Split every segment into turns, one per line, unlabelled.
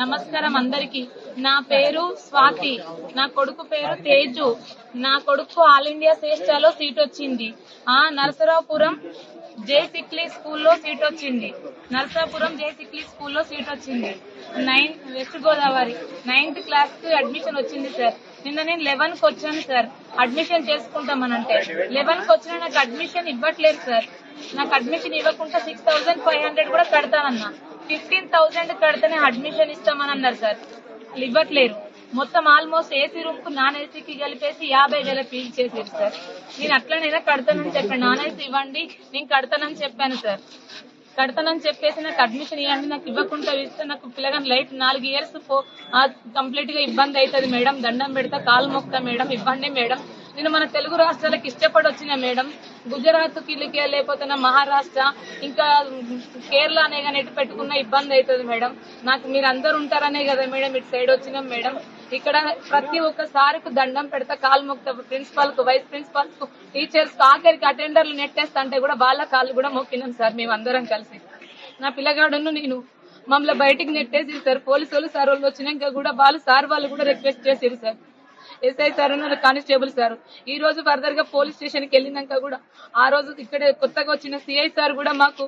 నమస్కారం అందరికి. నా పేరు స్వాతి, నా కొడుకు పేరు తేజు. నా కొడుకు ఆల్ ఇండియా శ్రేష్ఠలో సీట్ వచ్చింది. నరసరావుపురం జే సిక్లీ స్కూల్లో సీట్ వచ్చింది. సీట్ వచ్చింది. వెస్ట్ గోదావరి 9th క్లాస్ కి అడ్మిషన్ వచ్చింది సార్. నిన్న నేను 11కి వచ్చాను సార్ అడ్మిషన్ చేసుకుంటామనంటే. 11కి వచ్చినా నాకు అడ్మిషన్ ఇవ్వట్లేదు సార్. నాకు అడ్మిషన్ ఇవ్వకుండా 6,500 కూడా కడతానన్నా. 15,000 కడితేనే అడ్మిషన్ ఇస్తామని అన్నారు సార్. ఇవ్వట్లేరు. మొత్తం ఆల్మోస్ట్ ఏసీ రూమ్ కు నాన్ ఏసీకి కలిపేసి 50,000 ఫీజు చేసారు సార్. నేను అట్లనైనా కడతానని చెప్పాను. నాన్ ఏసీ ఇవ్వండి, నేను కడతానని చెప్పాను సార్. కడతానని చెప్పేసి నాకు అడ్మిషన్ ఇవ్వండి, నాకు ఇవ్వకుండా ఇస్తే నాకు పిల్లగాని లైఫ్ 4 years కంప్లీట్ గా ఇబ్బంది అవుతుంది మేడం. దండం పెడతా, కాలు మొక్తా మేడం, ఇవ్వండి మేడం. నేను మన తెలుగు రాష్ట్రాలకు ఇష్టపడి వచ్చిన మేడం. గుజరాత్ కి లేకపోతే మహారాష్ట్ర ఇంకా కేరళ అనే కానీ ఎటు పెట్టుకున్న ఇబ్బంది అవుతుంది మేడం. నాకు మీరు అందరు ఉంటారనే కదా మేడం ఇటు సైడ్ వచ్చినాం మేడం. ఇక్కడ ప్రతి ఒక్కసారికి దండం పెడతా, కాలు మొక్తా. ప్రిన్సిపాల్ కు, వైస్ ప్రిన్సిపాల్స్ కు, టీచర్స్ కు, ఆఖరికి అటెండర్లు నెట్టేస్తా అంటే కూడా వాళ్ళ కాళ్ళు కూడా మొక్కినాం సార్ మేము అందరం కలిసి. నా పిల్లగాడును నేను మమ్మల్ని బయటికి నెట్టేసి సార్. పోలీసు వాళ్ళు సార్ వాళ్ళు వచ్చినాక కూడా వాళ్ళు కూడా రిక్వెస్ట్ చేసారు sir. SI sir constable sir ఈ రోజు ఫర్దర్ గా పోలీస్ స్టేషన్ కి వెళ్ళినాక కూడా ఆ రోజు ఇక్కడ కొత్తగా వచ్చిన సిఐ సార్ కూడా మాకు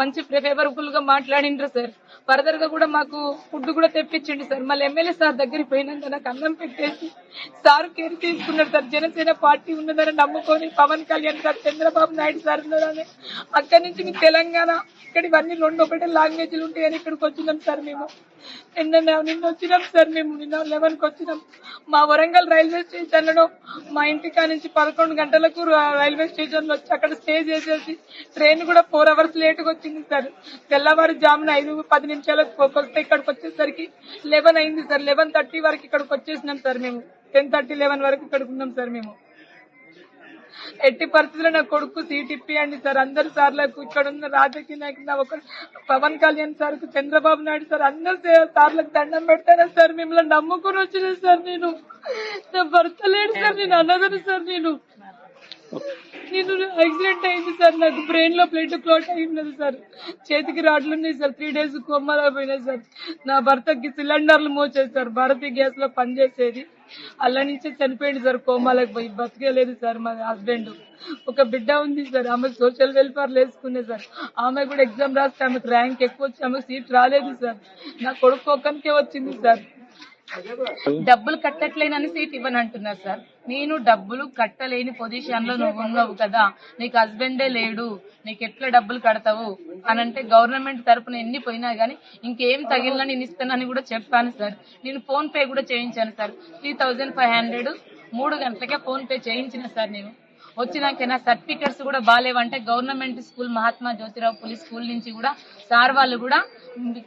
మంచి ఫేవరబుల్ గా మాట్లాడిండ్రు సార్. ఫర్దర్ గా కూడా మాకు ఫుడ్ కూడా తెప్పించండి సార్. మళ్ళీ ఎమ్మెల్యే సార్ దగ్గరికి పోయినాక నాకు అన్నం పెట్టేసి సార్ కేర్ తీసుకున్నారు సార్. జనసేన పార్టీ ఉన్నదని నమ్ముకొని పవన్ కళ్యాణ్ సార్, చంద్రబాబు నాయుడు సార్ ఉన్నారని అక్కడి నుంచి మీకు తెలంగాణ ఇక్కడ ఇవన్నీ 2 ఒకటే లాంగ్వేజ్లు ఉంటాయని ఇక్కడికి వచ్చినాం సార్. మేము నిన్న వచ్చినాం సార్. మేము నిన్న 11కి వచ్చినాం. మా వరంగల్ రైల్వే స్టేషన్ లో మా ఇంటికా నుంచి 11 గంటలకు రైల్వే స్టేషన్ లో వచ్చి అక్కడ స్టే చేసేసి ట్రైన్ కూడా 4 hours లేటుగా వచ్చింది సార్. తెల్లవారుజామున 5-10 నిమిషాలకు వస్తే ఇక్కడికి వచ్చేసరికి 11 అయింది సార్. 11:30 వరకు ఇక్కడికి వచ్చేసినాం సార్. మేము 10:30, 11 వరకు ఇక్కడికి ఉన్నాం సార్. మేము ఎట్టి పరిస్థితుల్లో నా కొడుకు సీట్ ఇప్పియండి సార్. అందరు సార్లకు, ఇక్కడ ఉన్న రాజకీయ నాయకులు, ఒక పవన్ కళ్యాణ్ సార్ కు, చంద్రబాబు నాయుడు సార్, అందరు సార్లకు దండం పెడతాను సార్. మిమ్మల్ని నమ్ముకుని వచ్చిన సార్. నేను నా భర్త లేడు సార్. నేను అన్నదను సార్. నేను యాక్సిడెంట్ అయింది సార్. నాకు బ్రెయిన్ లో బ్లడ్ క్లాట్ అయింది సార్. చేతికి రాడ్లు ఉన్నాయి సార్. 3 days కోమాలో పోయినాయి సార్. నా భర్తకి సిలిండర్లు మోచేది సార్. భారతీయ గ్యాస్ లో పనిచేసేది. అలా నుంచే చనిపోయింది సార్. కోమాలకు పోయి బతికేలేదు సార్. మా హస్బెండ్ ఒక బిడ్డ ఉంది సార్. ఆమె సోషల్ వెల్ఫేర్ వేసుకునే సార్. ఆమె కూడా ఎగ్జామ్ రాస్తే ఆమెకు ర్యాంక్ ఎక్కువ వచ్చి ఆమెకు సీట్ రాలేదు సార్. నా కొడుకు ఒక్కనికే వచ్చింది సార్. డబ్బులు కట్టట్లేనని సీట్ ఇవ్వని అంటున్నారు సార్. నేను డబ్బులు కట్టలేని పొజిషన్ లో నువ్వు ఉన్నావు కదా, నీకు హస్బెండే లేడు, నీకు ఎట్లా డబ్బులు కడతావు అని అంటే గవర్నమెంట్ తరఫున ఎన్ని పోయినా గానీ ఇంకేం తగిలినా నేను ఇస్తానని కూడా చెప్పాను సార్. నేను ఫోన్ పే కూడా చేయించాను సార్. 3,500 3 గంటలకే ఫోన్ పే చేయించిన సార్. నేను వచ్చినాక నా సర్టిఫికెట్స్ కూడా బాగాలేవంటే గవర్నమెంట్ స్కూల్ మహాత్మా జ్యోతిరావు పులి స్కూల్ నుంచి కూడా సార్ వాళ్ళు కూడా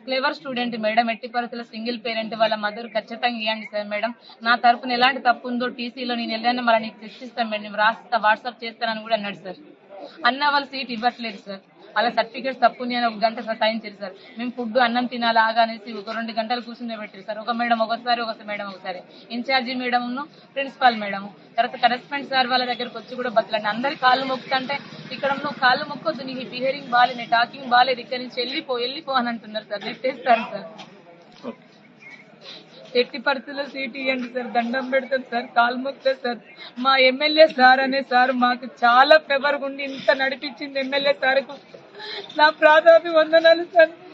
క్లెవర్ స్టూడెంట్ మేడం, ఎట్టి పరిస్థితుల్లో సింగిల్ పేరెంట్, వాళ్ళ మదర్ ఖచ్చితంగా ఇవ్వండి సార్ మేడం. నా తరఫున ఎలాంటి తప్పు ఉందో టీసీలో నేను వెళ్ళాను, మళ్ళీ నీకు తెచ్చిస్తాను మేడం, నేను రాస్తా, వాట్సాప్ చేస్తానని కూడా అన్నాడు సార్. అన్న వాళ్ళు సీట్ ఇవ్వట్లేదు సార్. అలా సర్టిఫికేట్స్ తప్పు అని 1 గంట సతాయించారు సార్. మేము ఫుడ్ అన్నం తినాలి ఆగానేసి ఒక 2 గంటలు కూర్చునే పెట్టారు సార్. ఒక మేడం ఒకసారి, ఒక మేడం ఒకసారి, ఇన్ఛార్జి మేడం, ప్రిన్సిపాల్ మేడం, తర్వాత కరెస్పాండెంట్ సార్ వాళ్ళ దగ్గరకు వచ్చి కూడా బతలండి. అందరి కాళ్ళు మొక్కుతుంటే ఇక్కడ నువ్వు కాళ్ళు మొక్కొద్దు, నీకు బిహేవింగ్ బాగాలేదు, నీ టాకింగ్ బాగాలేదు, ఇక్కడ నుంచి వెళ్ళిపో అని అంటున్నారు సార్. నెట్టేస్తారు సార్. ఎట్టి పరిస్థితుల్లో సీట్ ఇవ్వండి సార్. దండం పెడతారు సార్, కాలు మొక్కుతారు సార్. మా ఎమ్మెల్యే సార్ అనే సార్ మాకు చాలా ఫేవర్ ఉండి ఇంత నడిపించింది ఎమ్మెల్యే సార్ కు నా ప్రాధాన్యత వందనాలు సార్.